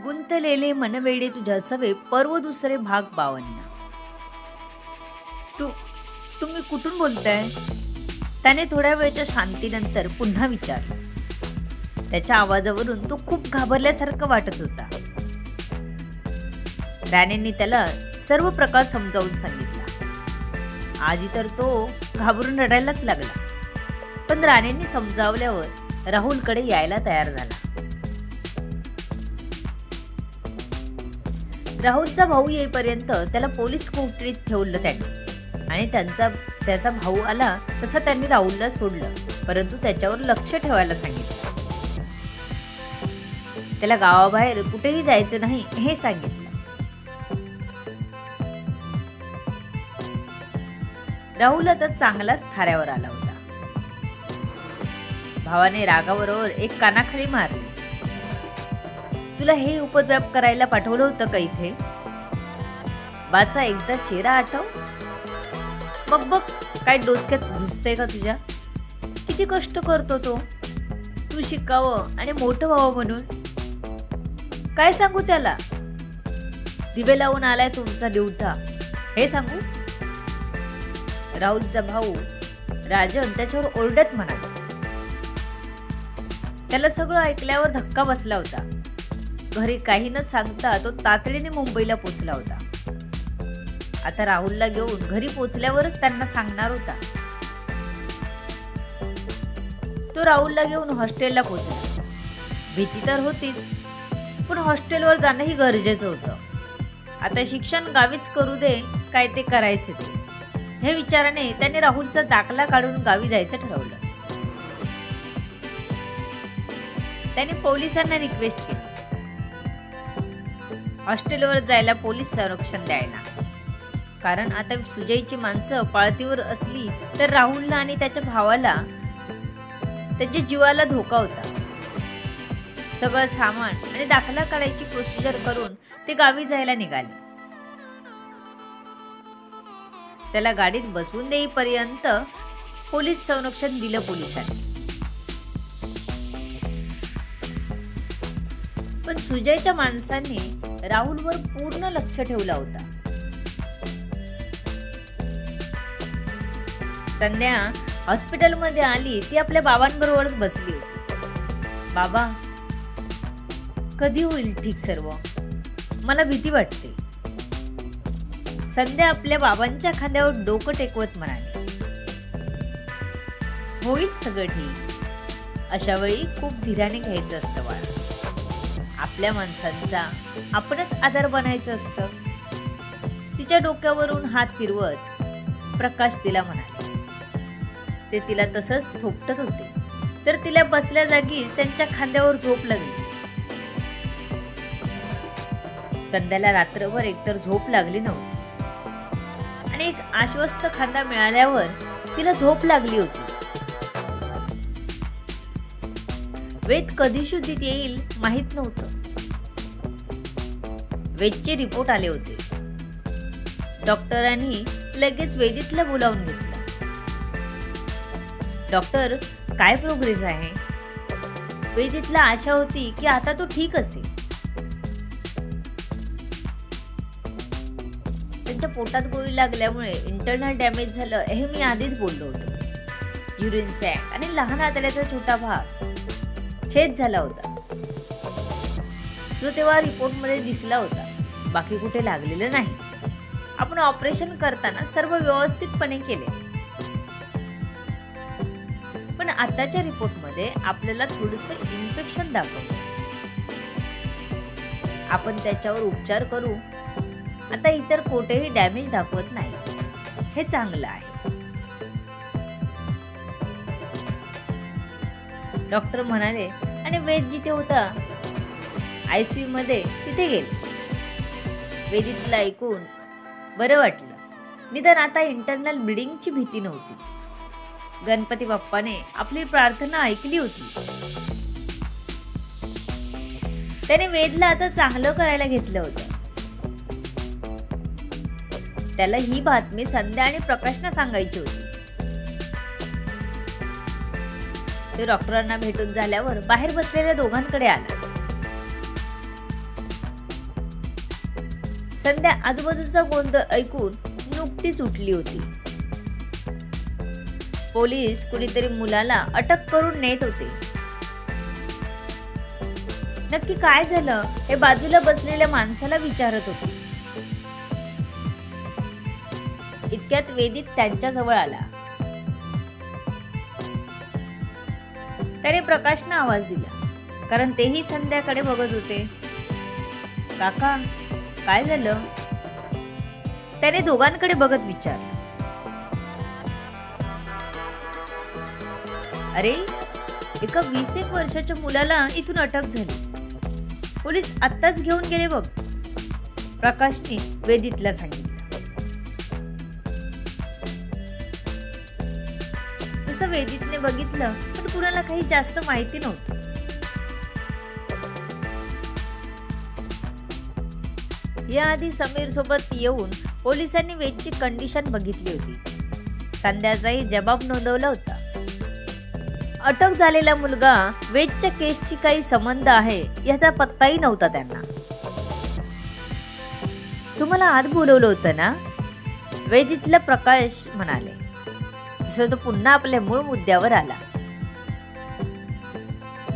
गुंतलेले मनवेडे तुझ्या सवे पर्व दुसरे भाग 52. तुम्ही कुठून बोलताय? त्याने थोड्या वेळच्या शांतीनंतर पुन्हा विचारलं. त्याच्या आवाजावरून तो खूप घाबरल्यासारखं वाटत होता. राणेंनी त्याला सर्व प्रकार समजावून सांगितला. आधी तर तो घाबरून रडायलाच लागला, पण राणेंनी समजावल्यावर राहुलकडे यायला तयार झाला. राहुलचा भाऊ येईपर्यंत त्याला पोलीस कोठडीत ठेवलं त्यांनी, आणि त्याचा भाऊ आला तसा त्यांनी राहुलला सोडलं, परंतु त्याच्यावर लक्ष ठेवायला सांगितलं. त्याला गावाबाहेर कुठेही जायचं नाही हे सांगितलं. राहुल आता चांगलाच थाऱ्यावर आला होता. भावाने रागाबरोबर एक कानाखाली मारली. तुला हे उपद्व्याप करायला पाठवलं होतं का इथे? बाचा एकदा चेहरा आठव. बघ काय डोसक्यात घुसते का तुझ्या? किती कष्ट करतो तो, तू शिकावं आणि मोठं व्हावं म्हणून. काय सांगू त्याला? दिवे लावून आलाय तुमचा दिवटा हे सांगू? राहुलचा भाऊ राजन त्याच्यावर ओरडत म्हणाला. त्याला सगळं ऐकल्यावर धक्का बसला होता. घरी काही न सांगता तो तातडीने मुंबईला पोचला होता. आता राहुलला घेऊन घरी पोचल्यावरच त्यांना सांगणार होता. तो राहुलला घेऊन हॉस्टेलला पोचला. भीती तर होतीच, पण हॉस्टेलवर जाणंही गरजेचं होतं. आता शिक्षण गावीच करू दे, काय ते करायचे ते, हे विचाराने त्याने राहुलचा दाखला काढून गावी जायचं ठरवलं. त्याने पोलिसांना रिक्वेस्ट केली हॉस्टेलवर जायला पोलीस संरक्षण द्यायला, कारण आता सुजयची माणसं पाळतीवर असली तर राहुलला आणि त्याच्या भावाला, त्याच्या जीवाला धोका होता. सगळं सामान आणि दाखला काढायची प्रोसिजर करून ते गावी जायला निघाले. त्याला गाडीत बसवून देईपर्यंत पोलीस संरक्षण दिलं पोलिसांनी. पण सुजयच्या माणसांनी राहुलवर पूर्ण लक्ष ठेवला होता. संध्या हॉस्पिटलमध्ये आली ती आपल्या बाबांबरोबरच बसली होती. बाबा, कधी होईल ठीक सर्व? मला भीती वाटते. संध्या आपल्या बाबांच्या खांद्यावर डोकं टेकवत म्हणाली. होईल सगळं ठीक. अशा वेळी खूप धीराने घ्यायचं असतं बाळा. आपल्या माणसांचा आपणच आधार बनायचं असतं. तिच्या डोक्यावरून हात फिरवत प्रकाश तिला म्हणाले. ते तिला तसंच थोपटत होते, तर तिला बसल्या जागी त्यांच्या खांद्यावर झोप लागली. संध्याला रात्रभर एकतर झोप लागली नव्हती, आणि एक आश्वस्त खांदा मिळाल्यावर तिला झोप लागली होती. वेद कधी शुद्धीत येईल माहित नव्हतं. वेदचे रिपोर्ट आले होते. डॉक्टरांनी लगेच वेदितला बोलावून घेतलं. डॉक्टर, काय प्रोग्रेस आहे? वेदितला आशा होती की आता तो ठीक असेल. त्यांच्या पोटात गोळी लागल्यामुळे इंटरनल डॅमेज झालं हे मी आधीच बोललो होतो. युरिन सॅक आणि लहान आतड्याचा छोटा भाग छेद झाला होता, जो तेव्हा रिपोर्टमध्ये दिसला होता. बाकी कुठे लागलेलं नाही. आपण ऑपरेशन करताना सर्व व्यवस्थितपणे केले, पण आताच्या रिपोर्टमध्ये आपल्याला थोडंसं इन्फेक्शन दाखवलं. आपण त्याच्यावर उपचार करू. आता इतर कोठेही डॅमेज दाखवत नाही, हे चांगलं आहे. डॉक्टर म्हणाले, आणि वेद जिथे होता ICU मध्ये तिथे गेले. वेदितला ऐकून बरं वाटलं. निदान आता इंटरनल ब्लिडिंगची भीती नव्हती. गणपती बाप्पाने आपली प्रार्थना ऐकली होती. त्याने वेदला आता चांगलं करायला घेतलं होतं. त्याला ही बातमी संध्या आणि प्रकाशना सांगायची होती. ते डॉक्टरांना भेटून झाल्यावर बाहेर बसलेल्या दोघांकडे आला. संध्या आजूबाजूचा गोंधळ ऐकून नुकतीच उठली होती. पोलीस कुणीतरी मुलाला अटक करून नेत होते. नक्की काय झालं हे बाजूला बसलेल्या माणसाला विचारत होते. इतक्यात वेदित त्यांच्या जवळ आला. त्याने प्रकाशनं आवाज दिला, कारण तेही संध्याकडे बघत होते. काका, काय झालं? त्याने दोघांकडे बघत विचारलं. अरे, एका 21 वर्षाच्या मुलाला इथून अटक झाली. पोलीस आत्ताच घेऊन गेले बघ, प्रकाशने वेदितला सांगितलं. तसं वेदितने बघितलं, पण कुणाला काही जास्त माहिती नव्हतं. याआधी समीर सोबत येऊन पोलिसांनी वेदची कंडिशन बघितली होती. संध्याचाही जबाब नोंदवला होता. अटक झालेला मुलगा वेदच्या केसची काही संबंध आहे याचा पत्ताही नव्हता त्यांना. तुम्हाला आत बोलवलं होतं ना, वेदितला प्रकाश म्हणाले. तसं तो पुन्हा आपल्या मूळ मुद्द्यावर आला.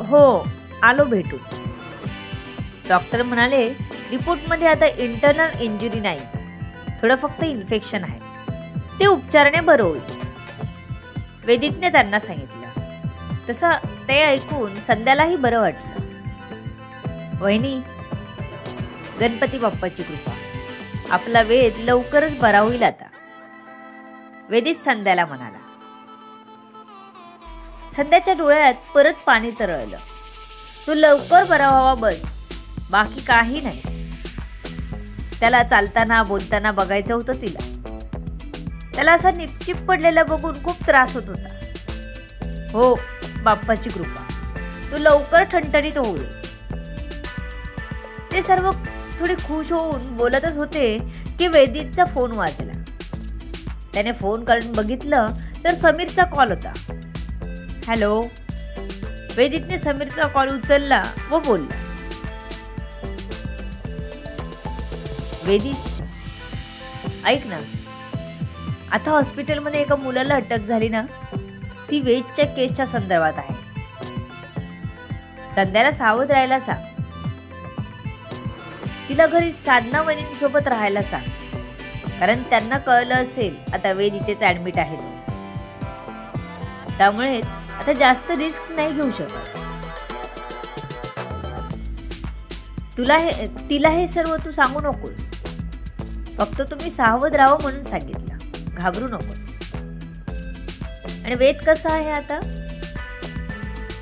हो, आलो भेटून. डॉक्टर म्हणाले रिपोर्टमध्ये आता इंटरनल इंजुरी नाही, थोडं फक्त इन्फेक्शन आहे, ते उपचाराने बरं होईल, वेदितने त्यांना सांगितलं. तसं ते ऐकून संध्यालाही बरं वाटलं. वहिनी, गणपती बाप्पाची कृपा, आपला वेद लवकरच बरा होईल आता, वेदित संध्याला म्हणाला. संध्याच्या डोळ्यात परत पाणी तरळलं. तो लवकर बरा व्हावा बस, बाकी काही नाही. त्याला चालताना बोलताना बघायचं होतं तिला. त्याला असा निपचिप पडलेला बघून खूप त्रास होत होता. हो, बाप्पाची कृपा, तो लवकर ठणठणीत होईल. ते सर्व थोडे खुश होऊन बोलतच होते की वेदितचा फोन वाजला. त्याने फोन काढून बघितलं तर समीरचा कॉल होता. हॅलो. वेदितने समीरचा कॉल उचलला व बोलला. वेदित, ऐक ना, आता हॉस्पिटलमध्ये एका मुलाला अटक झाली ना, ती वेदच्या केसच्या संदर्भात आहे. संध्याला सावध राहायला सांग. तिला घरी साधना वहिनींसोबत राहायला सांग, कारण त्यांना कळलं असेल आता वेद इथेच ऍडमिट आहे. त्यामुळेच आता जास्त रिस्क नाही घेऊ शकत. तिला हे सर्व तू सांगू नकोस, फक्त तुम्ही सावध राहावं म्हणून सांगितलं, घाबरू नकोस. आणि वेद कसा आहे आता?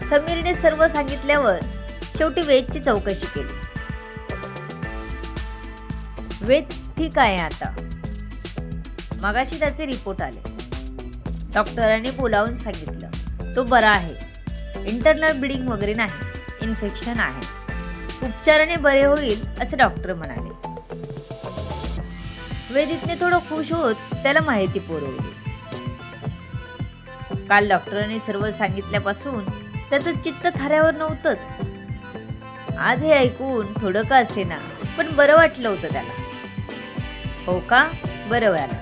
समीरने सर्व सांगितल्यावर शेवटी वेदची चौकशी केली. वेद ठीक आहे आता, मगाशी त्याचे रिपोर्ट आले. डॉक्टरांनी बोलावून सांगितलं तो बरा आहे, इंटरनल ब्लिडिंग वगैरे नाही, इन्फेक्शन आहे, उपचाराने बरे होईल असे डॉक्टर म्हणाले. वेदितने थोडं खुश होत त्याला माहिती पुरवली. काल डॉक्टरांनी सर्व सांगितल्यापासून त्याचं चित्त थाऱ्यावर नव्हतंच. आज हे ऐकून थोडं का असेना पण बरं वाटलं होतं त्याला. हो का, बरं व्हायला.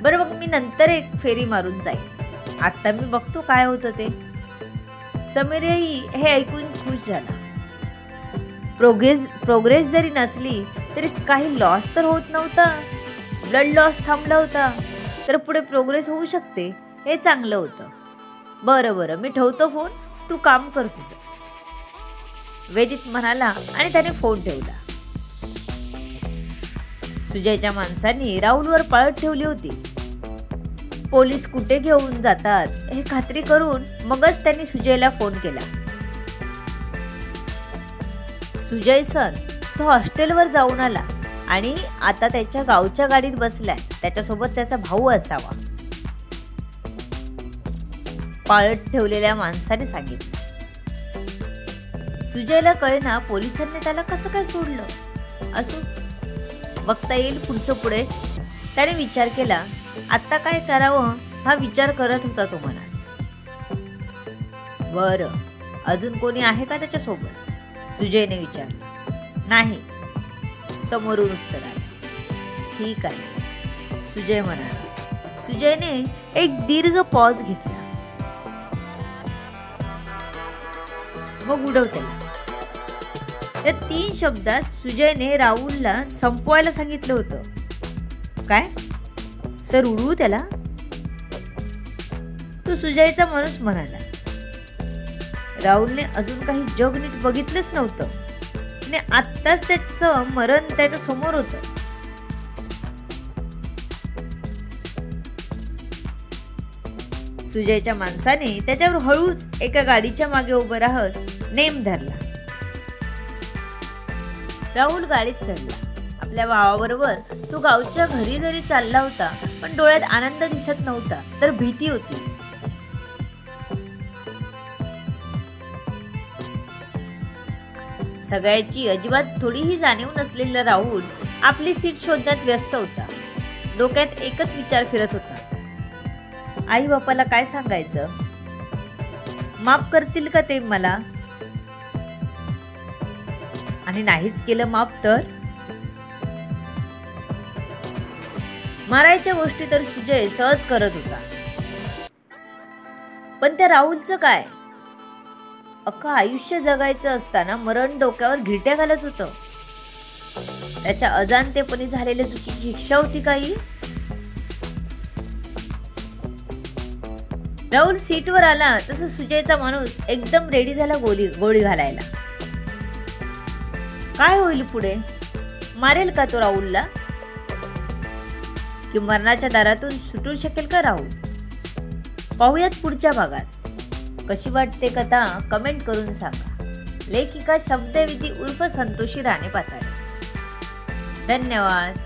बरं, मग मी नंतर एक फेरी मारून जाईल, आता मी बघतो काय होतं ते. समीरही हे ऐकून खुश झाला. प्रोग्रेस जरी नसली तरी काही लॉस तर होत नव्हता. ब्लड लॉस थांबला होता तर पुढे प्रोग्रेस होऊ शकते, हे चांगलं होतं. बरं, मी ठेवतो फोन, तू काम कर तुझं, वेदित म्हणाला आणि त्याने फोन ठेवला. सुजयच्या माणसांनी राहुलवर पाळत ठेवली होती. पोलीस कुठे घेऊन जातात हे खात्री करून मगच त्यांनी सुजयला फोन केला. सुजय सर, तो हॉस्टेलवर जाऊन आला आणि आता त्याच्या गावच्या गाडीत बसलाय, त्याच्यासोबत त्याचा भाऊ असावा, पाळत ठेवलेल्या माणसाने सांगितलं. सुजयला कळेना पोलिसांनी त्याला कसं काय सोडलं. असो, बघता येईल पुढचं पुढे. त्याने विचार केला. आता काय करावं हा विचार करत होता तो मनात. बरं, अजून कोणी आहे का त्याच्यासोबत, सुजयने विचारलं. नाही, समोरून उत्तर आलं, ठीक आहे, सुजय म्हणाला. सुजयने एक दीर्घ पॉज घेतला. मग उडव त्याला. या 3 शब्दात सुजयने राहुलला संपवायला सांगितलं होतं. काय सर, उडवू त्याला? तो सुजयचा माणूस म्हणाला. राहुलने अजून काही जग नीट बघितलंच नव्हतं आणि आत्ताच त्याचं मरण त्याच्या समोर होतं. सुजयच्या माणसाने त्याच्यावर हळूच एका गाडीच्या मागे उभं राहत नेम धरला. राहुल गाडीत चढला. आपल्या भावाबरोबर तो गावच्या घरी जरी चालला होता, पण डोळ्यात आनंद दिसत नव्हता, तर भीती होती. सगळ्याची अजिबात थोडीही जाणीव नसलेला राहुल आपली सीट शोधण्यात व्यस्त होता. डोक्यात एकच विचार फिरत होता, आई बापाला काय सांगायचं? माफ करतील का ते मला? आणि नाहीच केलं माफ तर? मारायच्या गोष्टी तर सुजय सहज करत होता, पण त्या राहुलचं काय? अख्खं आयुष्य जगायचं असताना मरण डोक्यावर घिरट्या घालत होतं. त्याच्या अजाणतेपणी झालेल्या चुकीची शिक्षा होती काही? राहुल सीटवर आला तसं सुजयचा माणूस एकदम रेडी झाला गोळी घालायला. काय होईल पुढे? मारेल का तो राहुलला? की मरणाच्या दारातून सुटू शकेल का राहुल? पाहूयात पुढच्या भागात. कशी वाटते कथा कमेंट करून सांगा. लेखिका शब्दविधी उर्फ संतोषी राणे पाताळे. धन्यवाद.